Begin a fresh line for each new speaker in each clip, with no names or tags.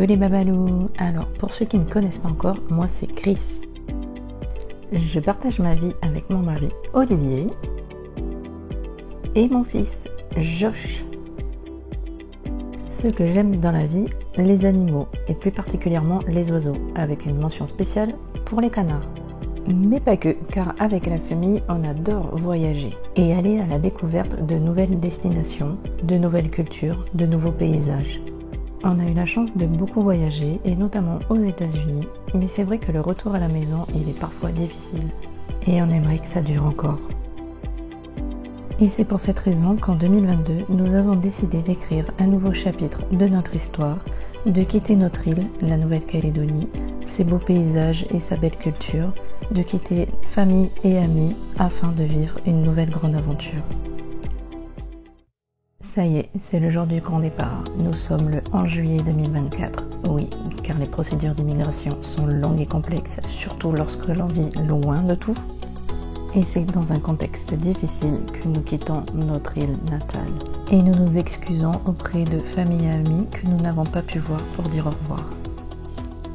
Hello les babalous. Alors pour ceux qui ne me connaissent pas encore, moi c'est Chris. Je partage ma vie avec mon mari Olivier et mon fils Josh. Ce que j'aime dans la vie, les animaux et plus particulièrement les oiseaux, avec une mention spéciale pour les canards. Mais pas que, car avec la famille, on adore voyager et aller à la découverte de nouvelles destinations, de nouvelles cultures, de nouveaux paysages. On a eu la chance de beaucoup voyager, et notamment aux États-Unis, mais c'est vrai que le retour à la maison, il est parfois difficile. Et on aimerait que ça dure encore. Et c'est pour cette raison qu'en 2022, nous avons décidé d'écrire un nouveau chapitre de notre histoire, de quitter notre île, la Nouvelle-Calédonie, ses beaux paysages et sa belle culture, de quitter famille et amis afin de vivre une nouvelle grande aventure. Ça y est, c'est le jour du grand départ. Nous sommes le 11 juillet 2024. Oui, car les procédures d'immigration sont longues et complexes, surtout lorsque l'on vit loin de tout. Et c'est dans un contexte difficile que nous quittons notre île natale. Et nous nous excusons auprès de famille et amis que nous n'avons pas pu voir pour dire au revoir.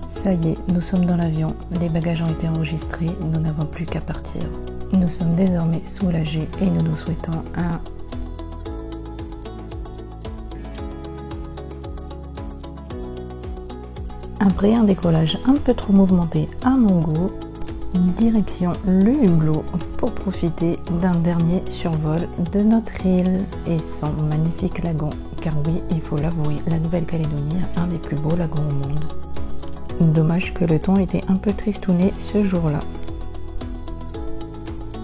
Ça y est, nous sommes dans l'avion, les bagages ont été enregistrés, nous n'avons plus qu'à partir. Nous sommes désormais soulagés et nous nous souhaitons après un décollage un peu trop mouvementé à mon goût, direction le Hublot pour profiter d'un dernier survol de notre île et son magnifique lagon. Car oui, il faut l'avouer, la Nouvelle-Calédonie a un des plus beaux lagons au monde. Dommage que le ton était un peu tristouné ce jour-là.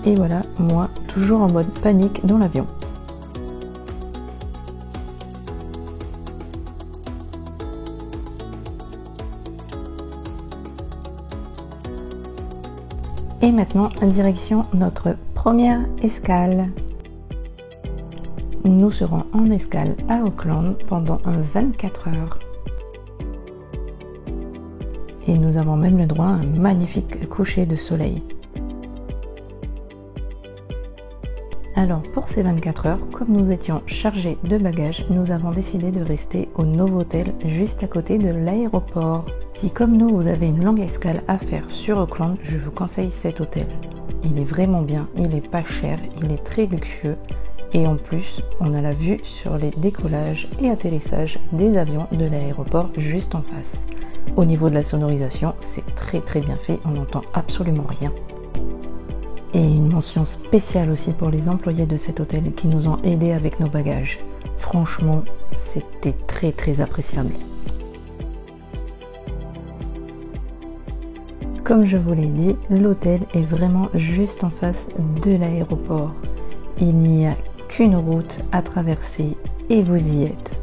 Et voilà, moi, toujours en mode panique dans l'avion. Et maintenant, direction notre première escale. Nous serons en escale à Auckland pendant 24 heures. Et nous avons même le droit à un magnifique coucher de soleil. Alors pour ces 24 heures, comme nous étions chargés de bagages, nous avons décidé de rester au Novotel juste à côté de l'aéroport. Si comme nous vous avez une longue escale à faire sur Auckland, je vous conseille cet hôtel. Il est vraiment bien, il est pas cher, il est très luxueux et en plus on a la vue sur les décollages et atterrissages des avions de l'aéroport juste en face. Au niveau de la sonorisation, c'est très bien fait, on n'entend absolument rien. Et une mention spéciale aussi pour les employés de cet hôtel qui nous ont aidés avec nos bagages. Franchement, c'était très appréciable. Comme je vous l'ai dit, l'hôtel est vraiment juste en face de l'aéroport. Il n'y a qu'une route à traverser et vous y êtes.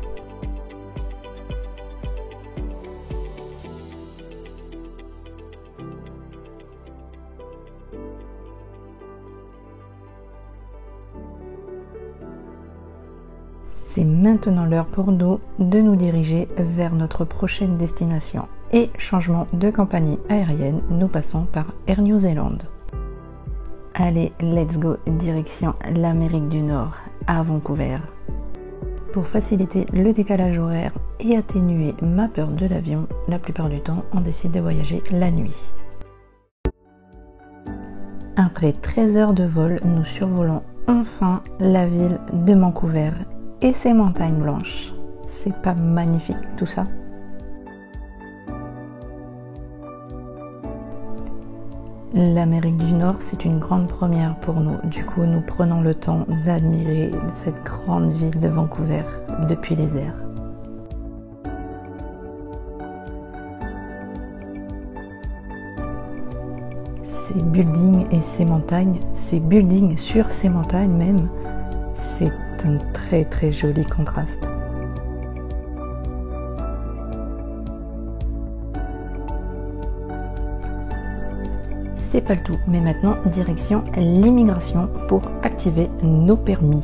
C'est maintenant l'heure pour nous de nous diriger vers notre prochaine destination. Et changement de compagnie aérienne, nous passons par Air New Zealand. Allez, let's go, direction l'Amérique du Nord, à Vancouver. Pour faciliter le décalage horaire et atténuer ma peur de l'avion, la plupart du temps, on décide de voyager la nuit. Après 13 heures de vol, nous survolons enfin la ville de Vancouver et ses montagnes blanches. C'est pas magnifique tout ça? L'Amérique du Nord, c'est une grande première pour nous. Du coup, nous prenons le temps d'admirer cette grande ville de Vancouver depuis les airs. Ces buildings et ces montagnes, ces buildings sur ces montagnes même, c'est un très joli contraste. C'est pas le tout, mais maintenant direction l'immigration pour activer nos permis.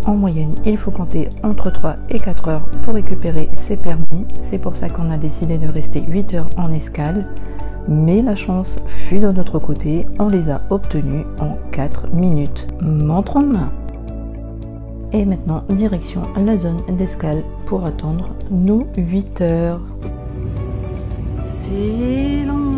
En moyenne, il faut compter entre 3 et 4 heures pour récupérer ses permis. C'est pour ça qu'on a décidé de rester 8 heures en escale. Mais la chance fut de notre côté, on les a obtenus en 4 minutes. Montre en main. Et maintenant, direction la zone d'escale pour attendre nos 8 heures. C'est long.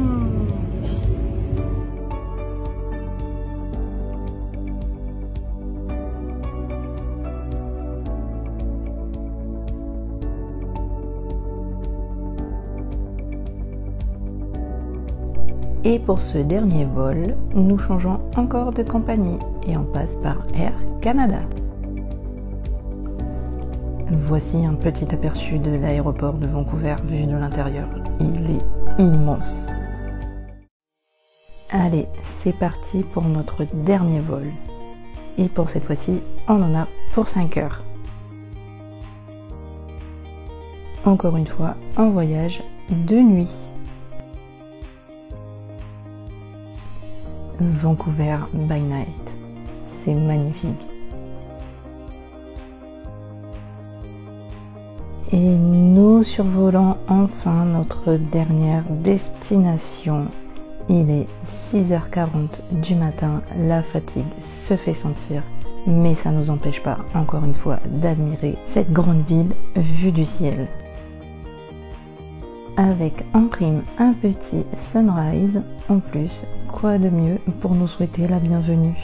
Et pour ce dernier vol, nous changeons encore de compagnie et on passe par Air Canada. Voici un petit aperçu de l'aéroport de Vancouver vu de l'intérieur. Il est immense. Allez, c'est parti pour notre dernier vol. Et pour cette fois-ci, on en a pour 5 heures. Encore une fois, un voyage de nuit. Vancouver by night. C'est magnifique. Et nous survolons enfin notre dernière destination. Il est 6h40 du matin, la fatigue se fait sentir, mais ça ne nous empêche pas, encore une fois, d'admirer cette grande ville vue du ciel. Avec en prime un petit sunrise, en plus, quoi de mieux pour nous souhaiter la bienvenue.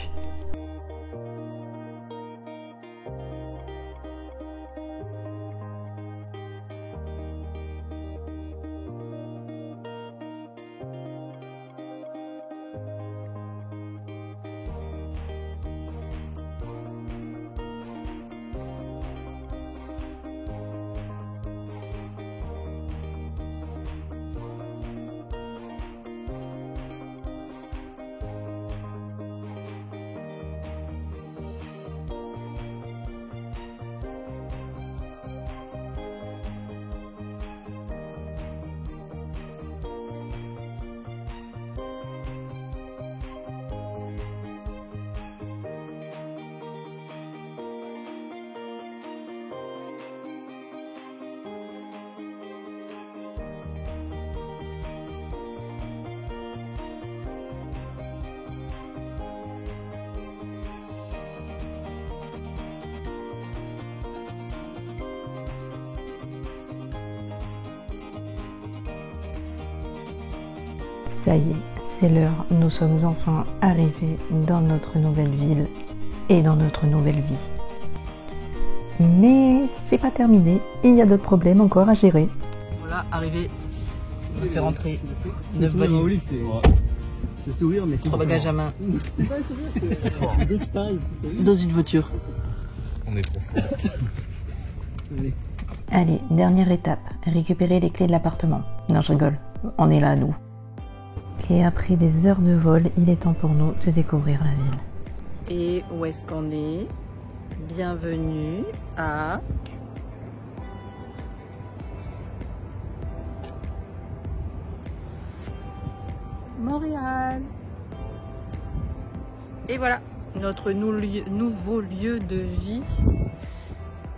Ça y est, c'est l'heure, nous sommes enfin arrivés dans notre nouvelle ville et dans notre nouvelle vie. Mais c'est pas terminé, il y a d'autres problèmes encore à gérer. Voilà, arrivé, on va faire rentrer 9 valises.
C'est sourire, mais
3 bagages à main.
C'est pas un sourire, c'est
dans une voiture.
On est trop fort.
Allez, dernière étape, récupérer les clés de l'appartement. Non, je rigole, on est là, nous. Et après des heures de vol, il est temps pour nous de découvrir la ville. Et où est-ce qu'on est? Bienvenue à... Montréal. Et voilà, notre nouveau lieu de vie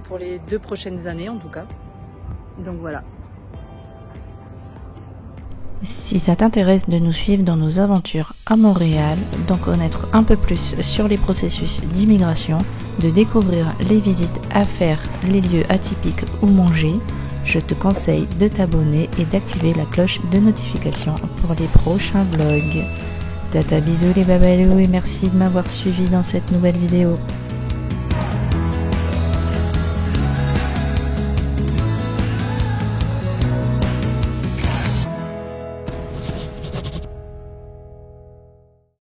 pour les 2 prochaines années en tout cas. Donc voilà. Si ça t'intéresse de nous suivre dans nos aventures à Montréal, d'en connaître un peu plus sur les processus d'immigration, de découvrir les visites à faire, les lieux atypiques où manger, je te conseille de t'abonner et d'activer la cloche de notification pour les prochains vlogs. Tata bisous les babalous et merci de m'avoir suivi dans cette nouvelle vidéo.